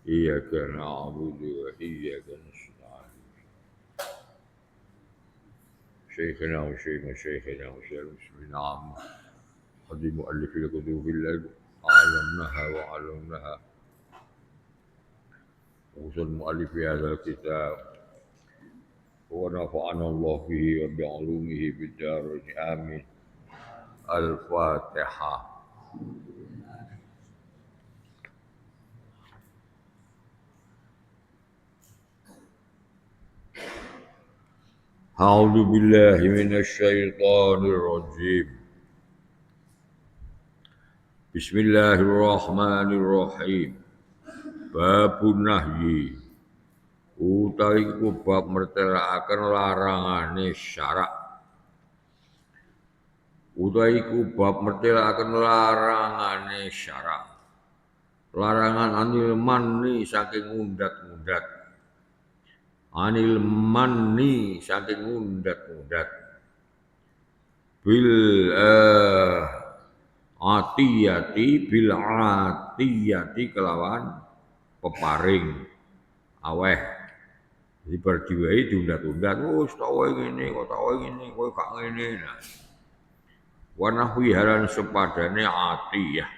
إياك نعبد وإياك نستعين شيخنا وشيخ شيخنا وشيخ المسلمين عامة قد مؤلف الكتب الذي علمناها وعلمناها وصل مؤلف هذا الكتاب ونفعنا الله به وبعلومه في الدارين آمين الفاتحة أعوذ بالله من الشيطان الرجيم بسم الله الرحمن الرحيم باب النهي utawi iku bab mertelakaken larangane syarak utawi iku bab mertelakaken larangane syarak larangan anil manni saking ngundat-ngundat anil manni saking ngundat-ngundat bil atiyati kelawan peparing aweh jadi berdiwai diundat-undat oh tawa ngene kok tawa ngene kowe gak ngene nah wa nahwi halan sepadane atiyah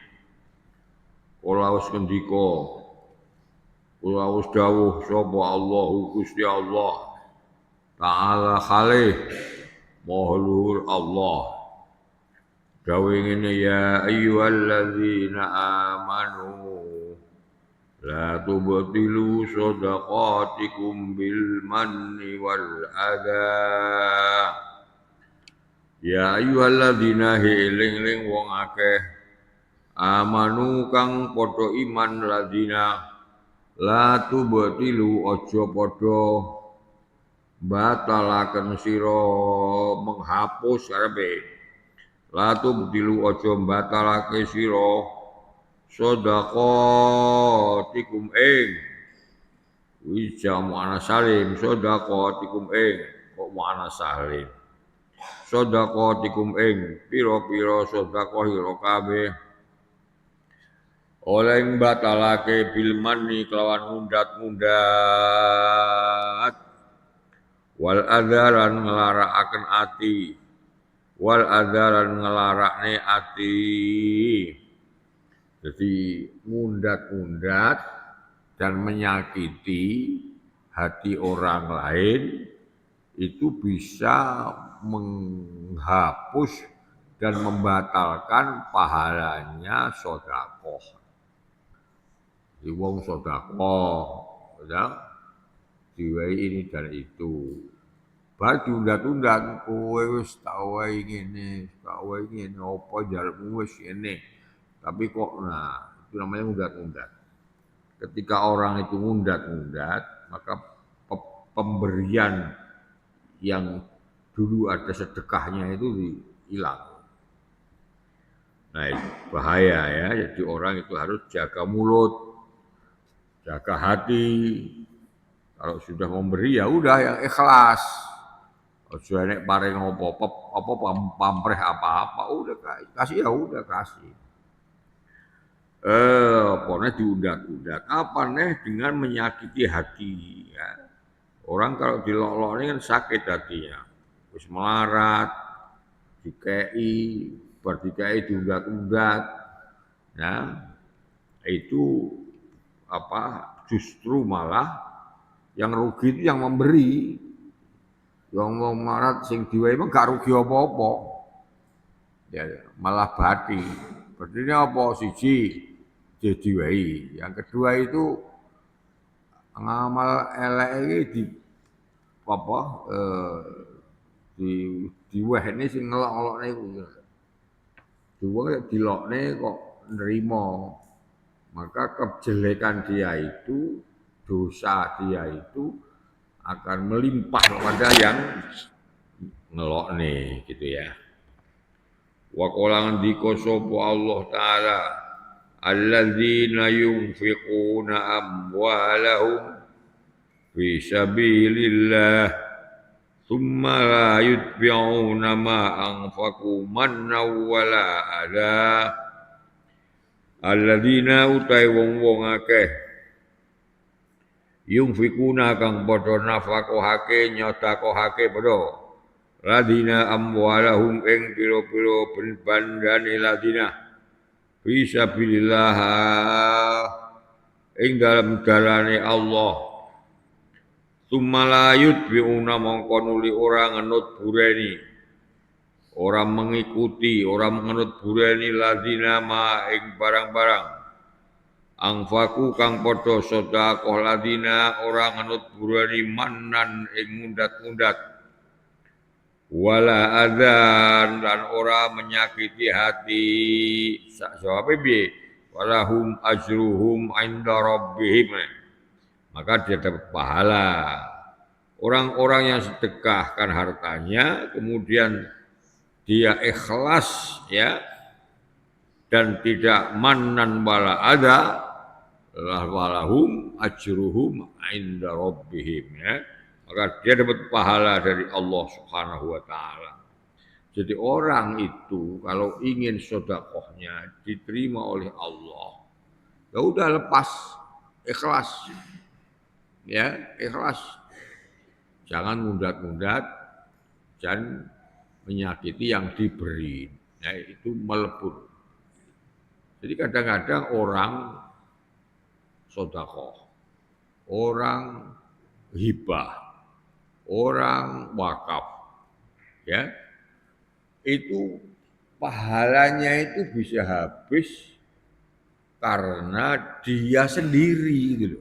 kula wis ngendika kula wis dawuh sapa Allahu Gusti Allah taala khalih maha luhur Allah dawuh ngene ya ayyuhalladzina amanu la tubtilu shadaqatikum bil manni wal adha ya ayyuhalladzina eling-eling wong akeh amanu kang padha iman ladina la tubtilu aja padha batalaken sira menghapus karepe la tubtilu aja batalake sira sedaqatikum jamu ana salim sedaqatikum kok ana salim sedaqatikum pira-pira sedekah ira kabeh oleh batalake bil manni kelawan ngundat-ngundat wal adzaran ngelarakaken ati wal adzaran ngelarakne ati jadi ngundat-ngundat dan menyakiti hati orang lain itu bisa menghapus dan membatalkan pahalanya sedekah. Di wong sedekah, ya, diwai ini dan itu. Bar diundat-undat kowe wis tak wae ngene, apa jarmu wis ngene. Tapi kok nah itu namanya ngundat-ngundat. Ketika orang itu ngundat-ngundat, maka pemberian yang dulu ada sedekahnya itu hilang. Nah, itu bahaya ya. Jadi orang itu harus jaga mulut, jaga hati. Kalau sudah memberi ya udah yang ikhlas. Sudah nek paring apa pamrih apa-apa, udah kasih ya udah kasih. Pokoknya diundat-undat. Apa nih dengan menyakiti hati ya. Orang kalau dilok-lok ini kan sakit hatinya. Terus melarat, dikai diundat-undat. Ya. Itu apa justru malah yang rugi itu yang memberi. Yang mau melarat sing diwai mah gak rugi apa-apa. Ya, malah bati. Berarti apa siji diwai. Yang kedua itu ngamal elek iki di apa di wehne sing ngelok-ngelokne iku. Wong dilokne kok nerima. Maka kejelekan dia itu, dosa dia itu akan melimpah kepada yang ngelokne gitu ya. Wa qala ndika sapa Allah taala alladzina yunfiquna amwalahum fi sabilillah thumma la yutbi'una ma anfaqu manna wala adha alladzina utai wong-wong akeh yungfikuna kang padha nafaqohake nyodakohake padha ladina amwalahum ing pira-pira bandane ladina fisabilillah ing dalam dalane Allah Tumalayut biuna mongko nuli ora ngenut bureni ora mengikuti ora mengenut bureni ladina ma ing barang-barang angfaku kang padha sedekah ladina ora ngenut bureni manan ing ngundat-ngundat wala adzan lan ora menyakiti hati sak jawabe piye walahum ajruhum inda rabbihim maka dia dapat pahala. Orang-orang yang sedekahkan hartanya, kemudian dia ikhlas ya dan tidak manan wala ada, walahum ajruhum inda rabbihim ya. Maka dia dapat pahala dari Allah Subhanahu wa taala. Jadi orang itu kalau ingin sedekahnya diterima oleh Allah, ya udah lepas, ikhlas. Ya, ikhlas. Jangan mundat-mundat dan menyakiti yang diberi. Ya, itu melebur. Jadi kadang-kadang orang sedekah, orang hibah, orang wakaf, ya, itu pahalanya itu bisa habis karena dia sendiri gitu.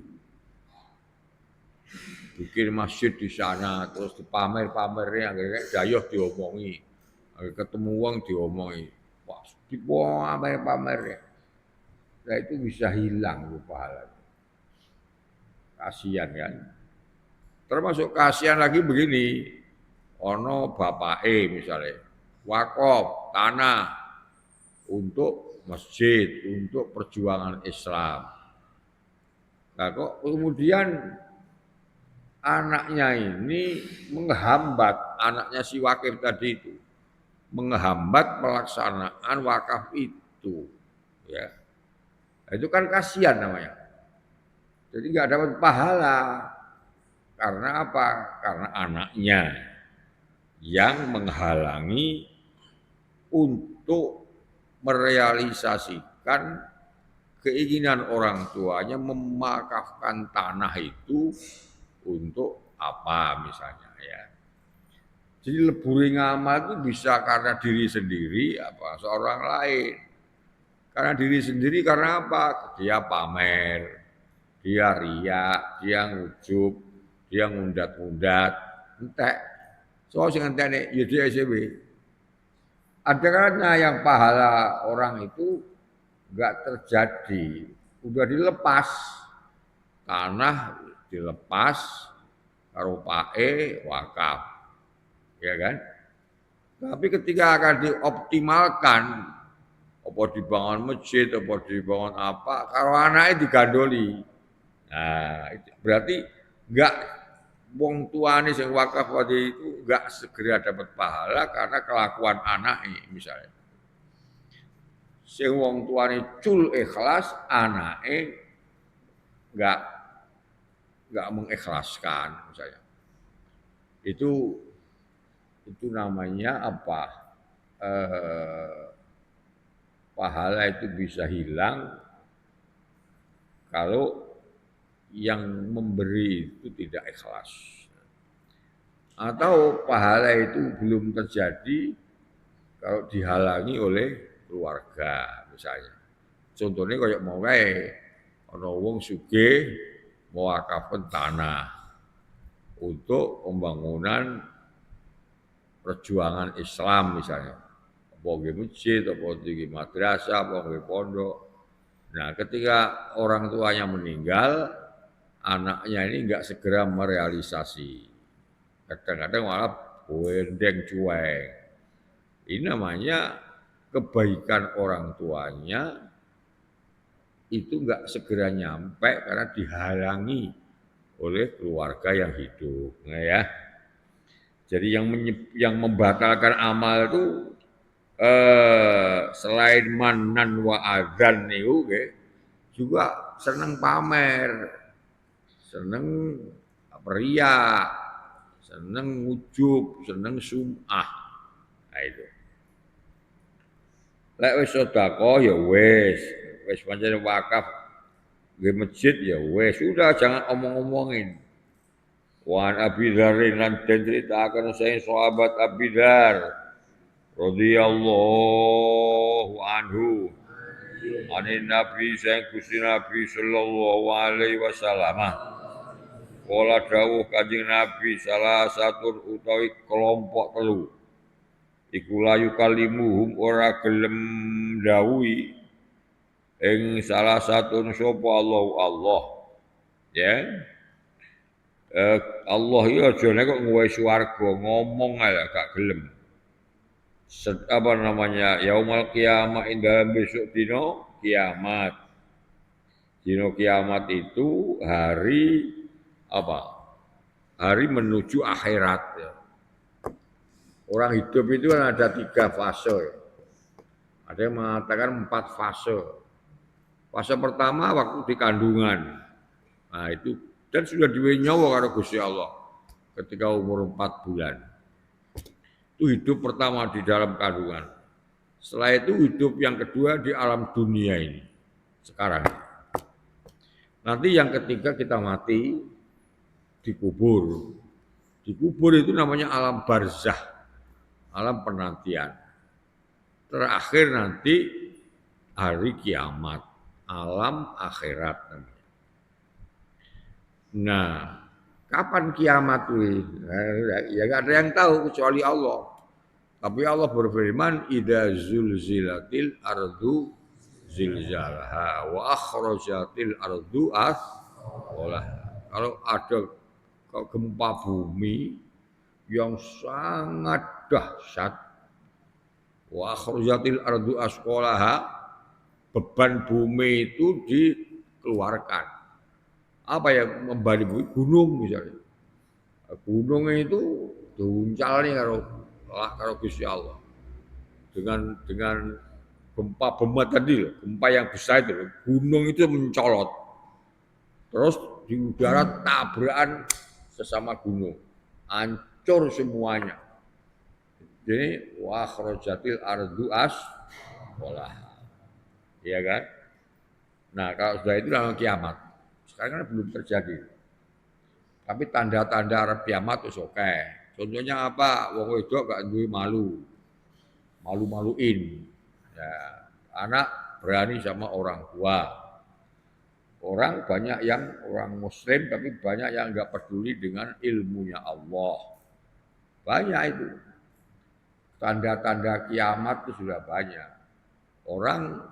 Bikin masjid di sana terus dipamer-pamernya akhirnya dayoh diomongi ketemu uang diomongi wah dipamer-pamernya nah itu bisa hilang tuh pahalanya kasihan kan termasuk kasihan lagi begini ono bapake misalnya wakaf tanah untuk masjid untuk perjuangan Islam nah kok kemudian anaknya ini menghambat, anaknya si wakif tadi itu, menghambat pelaksanaan wakaf itu. Ya. Itu kan kasihan namanya. Jadi nggak dapat pahala. Karena apa? Karena anaknya yang menghalangi untuk merealisasikan keinginan orang tuanya memakafkan tanah itu untuk apa misalnya ya. Jadi leburi ngamal itu bisa karena diri sendiri apa seorang lain. Karena diri sendiri karena apa? Dia pamer, dia riak, dia ngujub, dia ngundat-ngundat, entek. So sing entene ya dia SB. Ada karena yang pahala orang itu enggak terjadi, udah dilepas tanah dilepas karo pae wakaf ya kan tapi ketika akan dioptimalkan apa dibangun masjid apa dibangun apa karo anaknya digandoli nah itu berarti enggak wong tuane sing wakaf tadi itu enggak segera dapat pahala karena kelakuan anaknya misalnya sing wong tuane cul ikhlas anaknya enggak mengikhlaskan misalnya. Itu namanya apa? Pahala itu bisa hilang kalau yang memberi itu tidak ikhlas. Atau pahala itu belum terjadi kalau dihalangi oleh keluarga misalnya. Contohnya kayak mau kae ana wong sugih mewakafkan tanah untuk pembangunan perjuangan Islam misalnya. Apa nggih masjid, apa nggih madrasah, apa nggih pondok. Nah, ketika orang tuanya meninggal, anaknya ini enggak segera merealisasi. Kadang-kadang malah bendeng cuek. Ini namanya kebaikan orang tuanya itu enggak segera nyampe karena dihalangi oleh keluarga yang hidup, nah ya. Jadi yang membatalkan amal itu selain manan wa adzan niku juga seneng pamer, seneng riya, seneng ujub, seneng sum'ah. Nah itu. Lek wis sedekah ya wis pancen wakaf nggih masjid ya wis, sudah jangan omong-omongin. Wan Abi Dzarin lan den critakan saya sahabat Abi Dzar radhiyallahu anhu. Anin Nabi sang Gusti Nabi sallallahu alaihi wasallam. Kala dawuh Kanjeng Nabi salah satu utawi kelompok telu. Iku layu kalimuhum ora gelem dawuhi ing salah satu sapa Allah. Ya. Allah iki aja nek kok nggawe swarga ngomong ae gak gelem. Apa namanya? Yaumul qiyamah dalam besok dino kiamat. Dino kiamat itu hari apa? Hari menuju akhirat ya. Orang hidup itu kan ada 3 fase. Ada yang mengatakan 4 fase. Fase pertama waktu di kandungan. Nah itu dan sudah diwehi nyawa karo Gusti Allah ketika umur 4 bulan. Itu hidup pertama di dalam kandungan. Setelah itu hidup yang kedua di alam dunia ini. Sekarang. Nanti yang ketiga kita mati dikubur. Dikubur itu namanya alam barzah, alam penantian. Terakhir nanti hari kiamat, alam akhirat. Nah, kapan kiamat itu? Ya gak ada yang tahu kecuali Allah. Tapi Allah berfirman, "Idza zulzilatil ardu zilzalaha wa akhrajatil ardu athqalaha." Kalau ada gempa bumi yang sangat dahsyat, wa akhrajatil ardu athqalaha, beban bumi itu dikeluarkan. Apa yang membalik bumi? Gunung misalnya. Gunung itu diuncal nih karo Gusti Allah. Dengan gempa bumi tadi loh, gempa yang besar itu loh, gunung itu mencolot. Terus di udara tabrakan sesama gunung. Hancur semuanya. Jadi wa akhrajatil ardu asqalaha. Iya kan? Nah, kalau sudah itu namanya kiamat. Sekarang kan belum terjadi. Tapi tanda-tanda Arab kiamat itu oke. Contohnya apa? Wong wedok gak duwe malu. Malu-maluin. Ya, anak berani sama orang tua. Orang banyak yang orang muslim tapi banyak yang enggak peduli dengan ilmunya Allah. Banyak itu. Tanda-tanda kiamat itu sudah banyak. Orang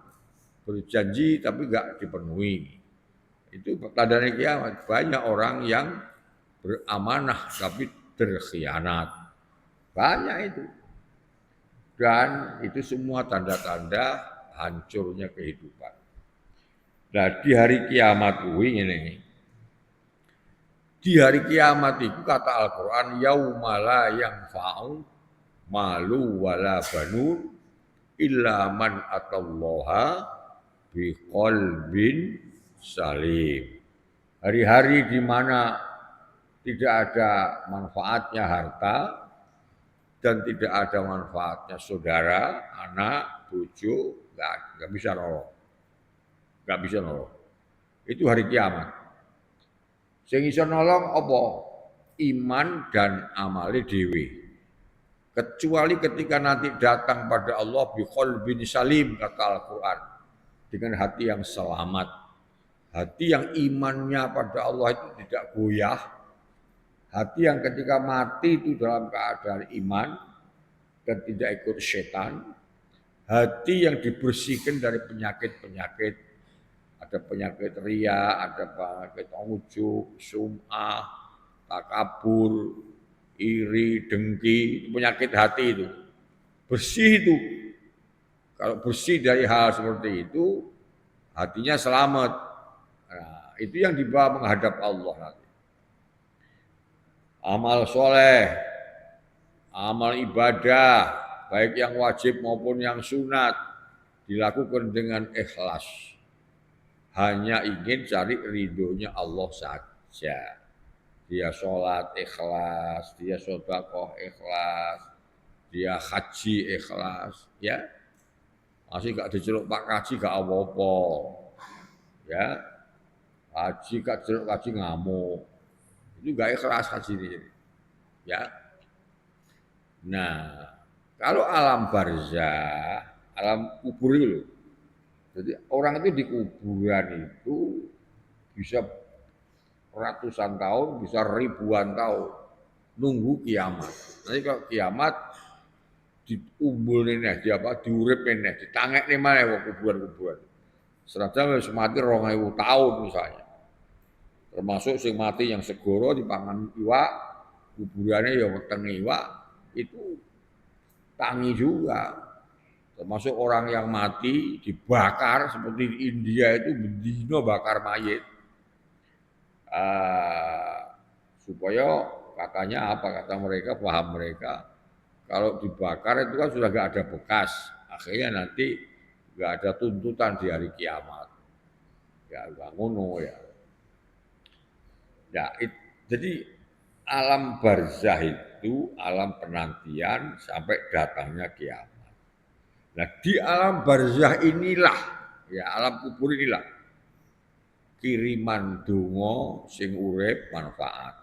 berjanji tapi enggak dipenuhi. Itu tandanya kiamat. Banyak orang yang beramanah tapi berkhianat. Banyak itu. Dan itu semua tanda-tanda hancurnya kehidupan. Nah, di hari kiamat ini. Di hari kiamat itu kata Al-Qur'an yaumala yanfa'u malu wala banun illa man atallaha biqalbin salim. Hari-hari di mana tidak ada manfaatnya harta dan tidak ada manfaatnya saudara, anak, bojo, enggak bisa nolong. Enggak bisa nolong. Itu hari kiamat. Sing iso nolong apa? Iman dan amale dhewe. Kecuali ketika nanti datang pada Allah bi qalbin salim kata Al-Qur'an. Dengan hati yang selamat. Hati yang imannya pada Allah itu tidak goyah. Hati yang ketika mati itu dalam keadaan iman dan tidak ikut setan. Hati yang dibersihkan dari penyakit-penyakit. Ada penyakit ria, ada penyakit ujub, sum'ah, takabur, iri, dengki, penyakit hati itu. Bersih itu. Kalau bersih dari hal seperti itu, hatinya selamat. Nah, itu yang dibawa menghadap Allah nanti. Amal soleh, amal ibadah, baik yang wajib maupun yang sunat, dilakukan dengan ikhlas. Hanya ingin cari ridhonya Allah saja. Dia sholat ikhlas, dia sedekah ikhlas, dia haji ikhlas, ya masih gak diceluk Pak Kaji gak apa-apa, ya haji gak diceluk kaji ngamuk, itu gak ikhlas haji ini, ya. Nah, kalau alam barzah, alam kubur itu loh. Jadi orang itu di kuburan itu bisa ratusan tahun, bisa ribuan tahun nunggu kiamat. Nanti kalau kiamat diumbulin di apa diuripin ditangek nih mana wong kuburan-kuburan. Senajan wis mati 2000 tahun misalnya. Termasuk sing mati yang segoro dipangan iwak, kuburannya ya wetenge iwak itu tangi juga. Termasuk orang yang mati dibakar seperti di India itu bendino bakar mayit. Supaya katanya apa kata mereka paham mereka kalau dibakar itu kan sudah gak ada bekas akhirnya nanti gak ada tuntutan di hari kiamat ya gak ngono ya ya jadi alam barzah itu alam penantian sampai datangnya kiamat. Nah di alam barzah inilah ya alam kubur inilah kiriman donga sing urip manfaat.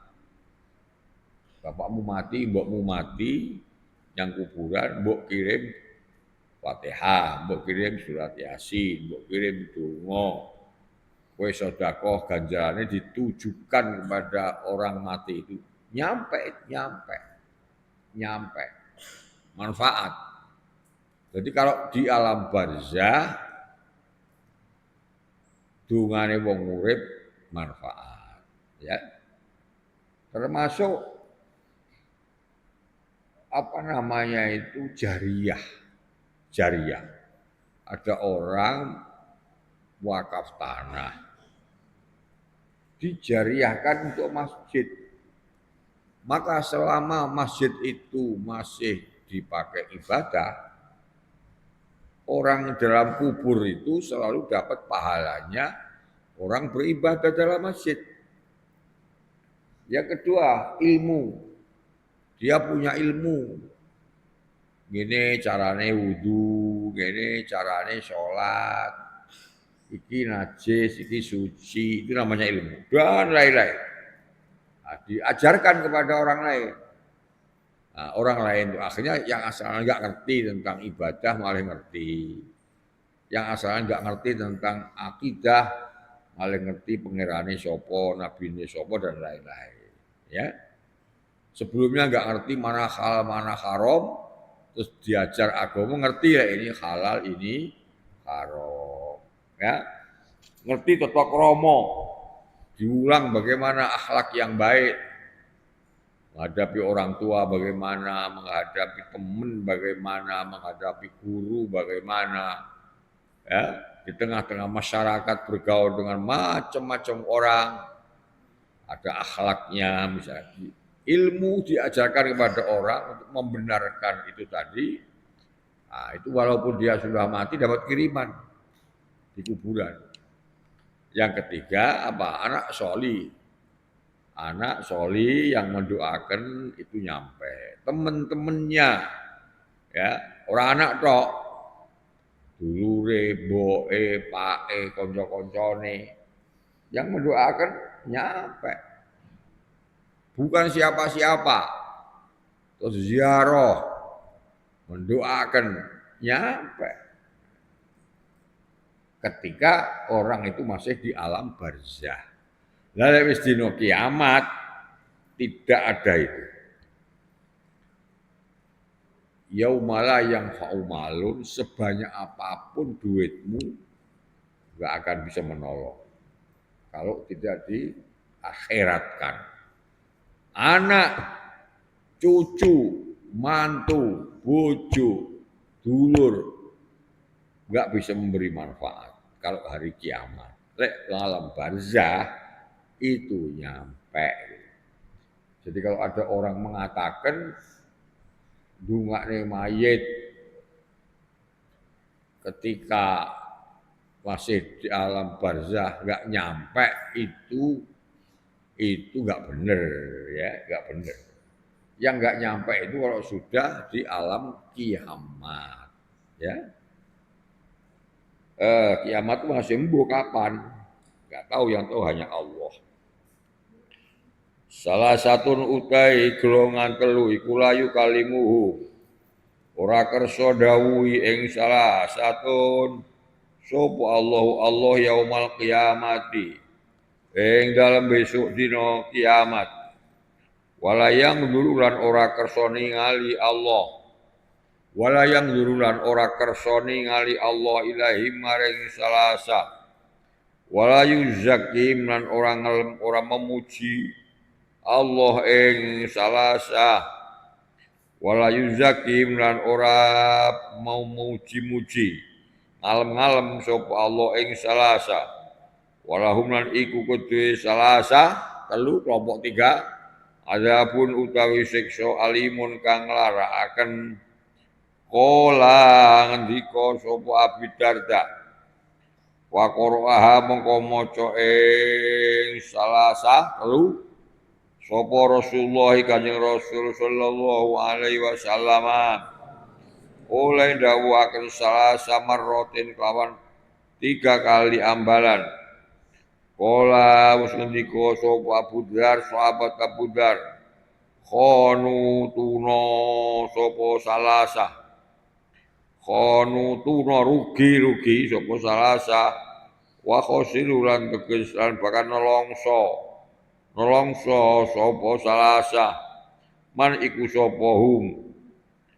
Bapakmu mati, mbokmu mati, yang kuburan, mbok kirim Fatihah, mbok kirim surat Yasin, mbok kirim donga. Kowe sedekah ganjarannya ditujukan kepada orang mati itu. Nyampe, nyampe, nyampe. Manfaat. Jadi kalau di alam barzah dungane wong urip manfaat, ya. Termasuk apa namanya itu jariyah. Jariyah. Ada orang wakaf tanah dijariahkan untuk masjid. Maka selama masjid itu masih dipakai ibadah, orang dalam kubur itu selalu dapat pahalanya orang beribadah dalam masjid. Yang kedua, ilmu. Dia punya ilmu. Gini carane wudu, gini carane sholat, iki najis, iki suci, itu namanya ilmu. Dan lain-lain. Nah, diajarkan kepada orang lain. Nah, orang lain itu akhirnya yang asalnya nggak ngerti tentang ibadah malah ngerti. Yang asalnya nggak ngerti tentang akidah malah ngerti pengirane sopo, nabi sopo dan lain-lain. Ya, sebelumnya nggak ngerti mana halal mana haram, terus diajar agama ngerti ya ini halal ini haram. Ya, ngerti tata krama, diulang bagaimana akhlak yang baik, menghadapi orang tua bagaimana, menghadapi teman bagaimana, menghadapi guru bagaimana, ya di tengah-tengah masyarakat bergaul dengan macam-macam orang, ada akhlaknya misalnya. Ilmu diajarkan kepada orang untuk membenarkan itu tadi. Nah, itu walaupun dia sudah mati dapat kiriman di kuburan. Yang ketiga apa? Anak soli yang mendoakan itu nyampe. Temen-temennya, ya orang anak tok, dulure, boe, pae, konco-koncone, yang mendoakan nyampe. Bukan siapa-siapa, terus ziarah, mendoakan nyampe. Ketika orang itu masih di alam barzah. Lalu wis dino kiamat tidak ada itu. Yaumala yang faumalun sebanyak apapun duitmu nggak akan bisa menolong kalau tidak diakhiratkan. Anak, cucu, mantu, bojo, dulur nggak bisa memberi manfaat kalau hari kiamat. Lek alam barzah itu nyampe. Jadi kalau ada orang mengatakan dungakne mayit ketika masih di alam barzah nggak nyampe itu nggak benar ya, nggak benar. Yang nggak nyampe itu kalau sudah di alam kiamat, ya. Kiamat itu masih sembuh kapan? Nggak tahu, yang tahu hanya Allah. Salah satu utai golongan telu iku layu kalimuhu. Ora kersa dawuhi ing salah satun sapa Allah yaumal kiamati. Ing dalam besok dina kiamat. Walayang durulan ora kersa ningali Allah. Walayang durulan ora kersa ningali Allah ilahi maring salasa. Walayu zakim lan ora ngelem ora memuji Allah ing salasa. Walayu zakim lan ora mau muji-muji ngalem-ngalem sapa Allah ing salasa. Walahum lan iku kedue salasa telu kelompok tiga adapun utawi siksa alimun kang nglarakaken kala ngendika sapa Abi Darda wa qara'aha mongko maca ing salasa telu sapa Rasulullah Kanjeng Rasul sallallahu alaihi wasallam oleh dawuhaken salasa marrotin kelawan 3 kali ambalan. Kala wis ngendika sapa Abu Dzar, sahabat Abu Dzar, khonu tuna sapa salasa. Khonu tuna rugi sapa salasa. Wa khosiru lan teges lan bakal nelongso. Nelongso sapa salasa. Man iku sapa hum.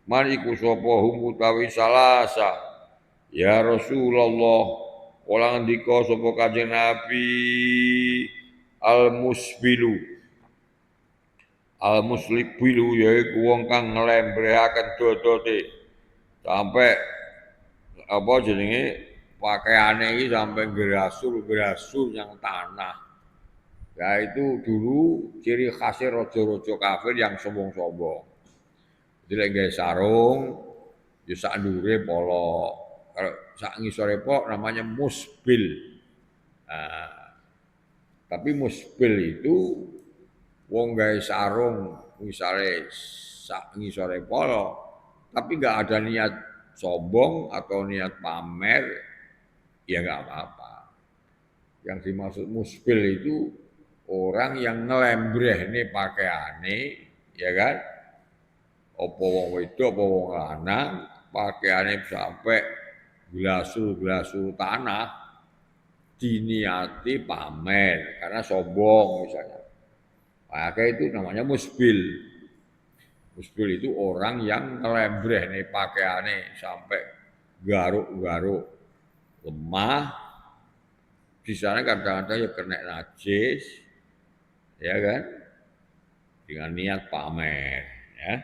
Man iku sapa hum utawi salasa. Ya Rasulullah, kala ngendika sapa Kanjeng Nabi al-musbilu. Al-muslibilu yaiku wong kang nglembrehaken dodote sampai apa jenenge pakaiane iki sampai gerasur yang tanah. Ya itu dulu ciri khasnya raja-raja kafir yang sombong-sombong. Jadi lek gawe sarung ya sak ndure polo. Kalau sak ngisore pok namanya musbil. Nah, tapi musbil itu wong gawe sarung misale sak ngisore polo, tapi nggak ada niat sombong atau niat pamer, ya nggak apa-apa. Yang dimaksud musbil itu orang yang ngelembreh nih pakaiane, ya kan? Apa wong wedok, apa wong lanang, pakaiane sampai glasur tanah diniati pamer karena sombong misalnya. Maka itu namanya musbil. Musbil itu orang yang ngelembreh nih pakaiannya sampai garuk-garuk lemah. Di sana kadang-kadang ya kena najis, ya kan? Dengan niat pamer, ya.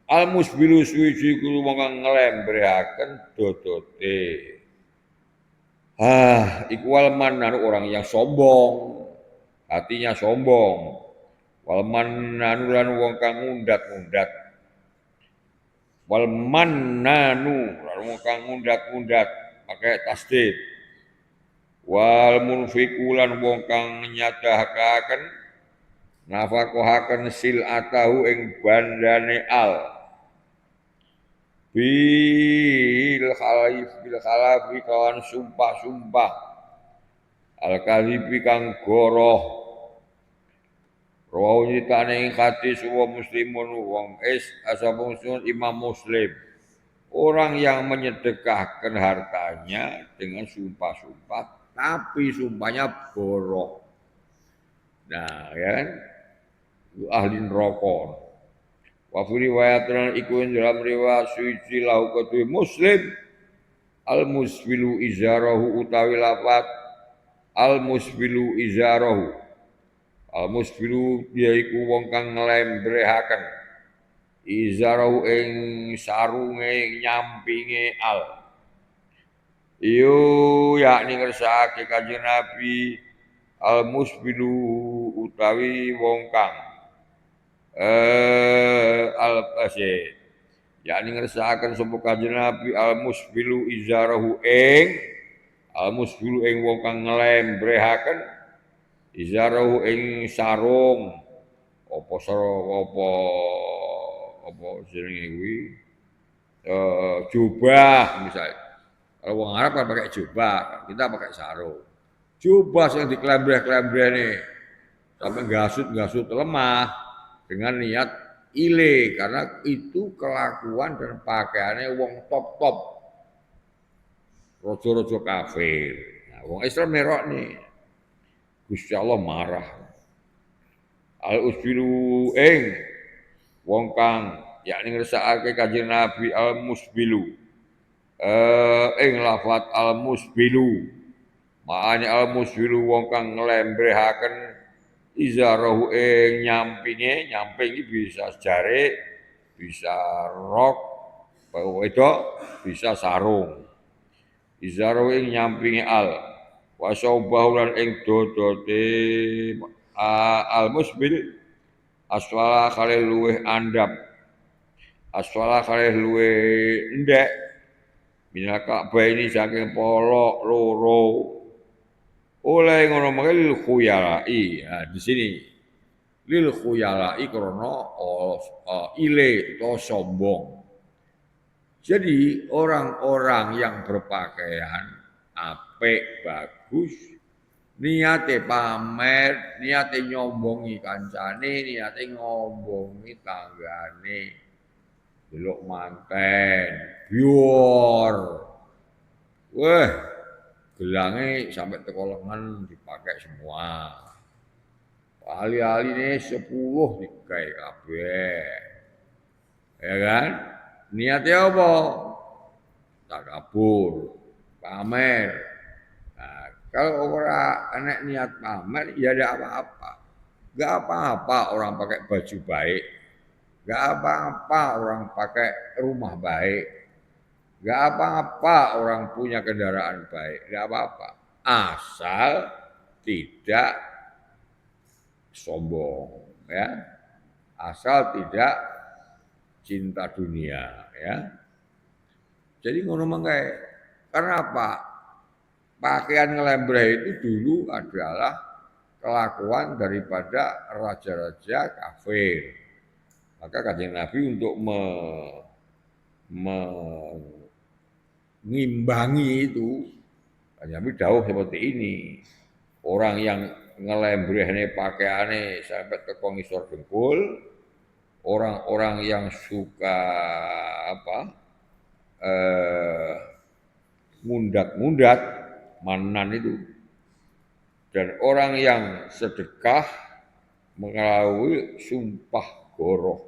Al musbilu suwi kulo wong kang nglembrehaken dodote. Iku walmanan orang yang sombong, hatinya sombong. Walmananu lan wong kang ngundat-ngundat. Walmannanu lan wong kang ngundat-ngundat pakai tasdid. Wal munfiqu lan wong kang nyadakaken nafaqahaken silatahu ing bandane al. Bil khalafi kawan sumpah al-kadhibi kang goroh rawu nyitane ing hadis wa muslimun wong ashabun Imam Muslim orang yang menyedekahkan hartanya dengan sumpah-sumpah tapi sumpahnya goroh. Nah kan ahli neraka. Wa fi riwayatan iku dalam riwayat suci lahu kedue Muslim al musbilu izarahu utawi lafat al musbilu izarahu. Al musbilu yaiku wong kang nglembrehaken izarahu ing sarunge nyampinge al. Iyo yakni ngersakake Kanjeng Nabi al musbilu utawi wong kang al-fasid yakni ngersakaken sapa Kanjeng Nabi al-musbilu izarahu ing al-musbilu ing wong kang nglembrehaken Izarahu ing sarung apa apa jenenge kuwi jubah misalnya. Kalau wong Arab kan pakai jubah, kita pakai sarung. Jubah yang dikelambreh-kelambreh sampai gasut-gasut lemah dengan niat ile karena itu kelakuan dan pakaiannya wong top-top rojo-rojo kafir. Nah, wong Islam merok nih. Gusti Allah marah. Al usbilu wong kang yakni ngersakake Kanjeng Nabi al musbilu. Lafat al musbilu. Makane al musbilu wong kang nglembrehaken izarahu nyampinge, nyamping iki bisa jare, bisa rok, wedok, bisa sarung. Izarahu nyampinge al wa saubahu lan ing dodote al musbil aswala kale luweh andap aswala kale luweh ndek minal Ka'bah ini saking polok loro oleh ngono mangke lil khuyalai nah, di sini lil khuyalai krana ile atau sombong. Jadi orang-orang yang berpakaian apik bagus niate pamer, niate nyombongi kancane, niate ngombongi tanggane. Delok manten, bior. Weh, gelange sampai teko lengan dipakai semua. Ali-aline 10 digawe kabeh. Ya kan? Niatnya apa? Takabur, pamer. Nah, kalau orang anak niat pamer, ya ada apa-apa. Gak apa-apa orang pakai baju baik. Gak apa-apa orang pakai rumah baik. Gak apa-apa orang punya kendaraan baik. Gak apa-apa. Asal tidak sombong. Ya. Asal tidak cinta dunia. Ya. Jadi ngono mangke. Karena apa? Pakaian ngelembreh itu dulu adalah kelakuan daripada raja-raja kafir. Maka Kanjeng Nabi untuk mengimbangi itu, Kanjeng Nabi dawuh seperti ini. Orang yang ngelembrehne pakaiane sampai ke ngisor dengkul, orang-orang yang suka mundat-mundat manan itu dan orang yang sedekah melalui sumpah goroh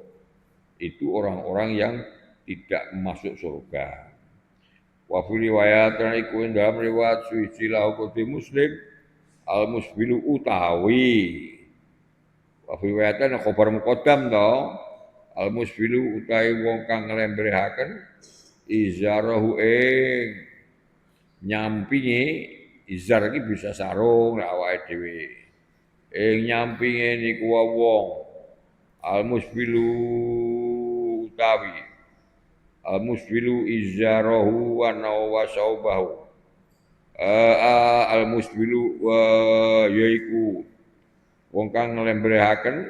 itu orang-orang yang tidak masuk surga. Wa fi riwayatan iku dalam riwayat suci lahu Muslim al musbilu utawi. Wa fi riwayatan khabar muqaddam to al musbilu utawi wong kang nglembrehaken izarahu nyampinge izar iki bisa sarung awake dhewe. Nyampinge niku wong al musbilu utawi al musbilu izarahu wa nawasaubahu. Al musbilu yaiku wong kang nglembrehaken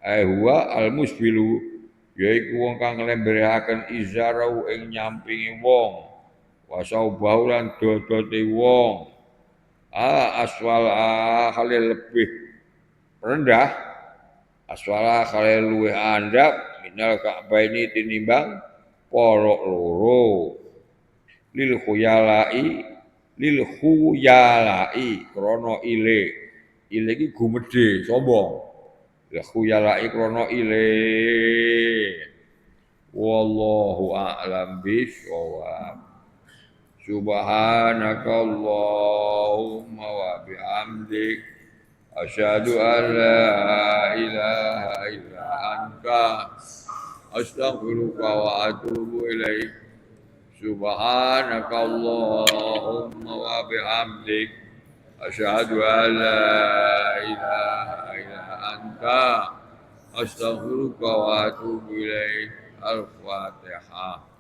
huwa al musbilu yaiku wong kang nglembrehaken izarahu ing nyampinge wong wasau baulan dodote wong aswala kali lebih rendah aswala kali luwih andap minal Ka'bah ini tinimbang polok loro lil khuyalai krana ile iki gumedhe sombong lil khuyalai krana ile wallahu a'lam bishawab. Subhanakallahumma wa bihamdik asyhadu an la ilaha illa anta astaghfiruka wa atubu ilaik. Subhanakallahumma wa bihamdik asyhadu an la ilaha illa anta astaghfiruka wa atubu ilaik. Al-Fatihah.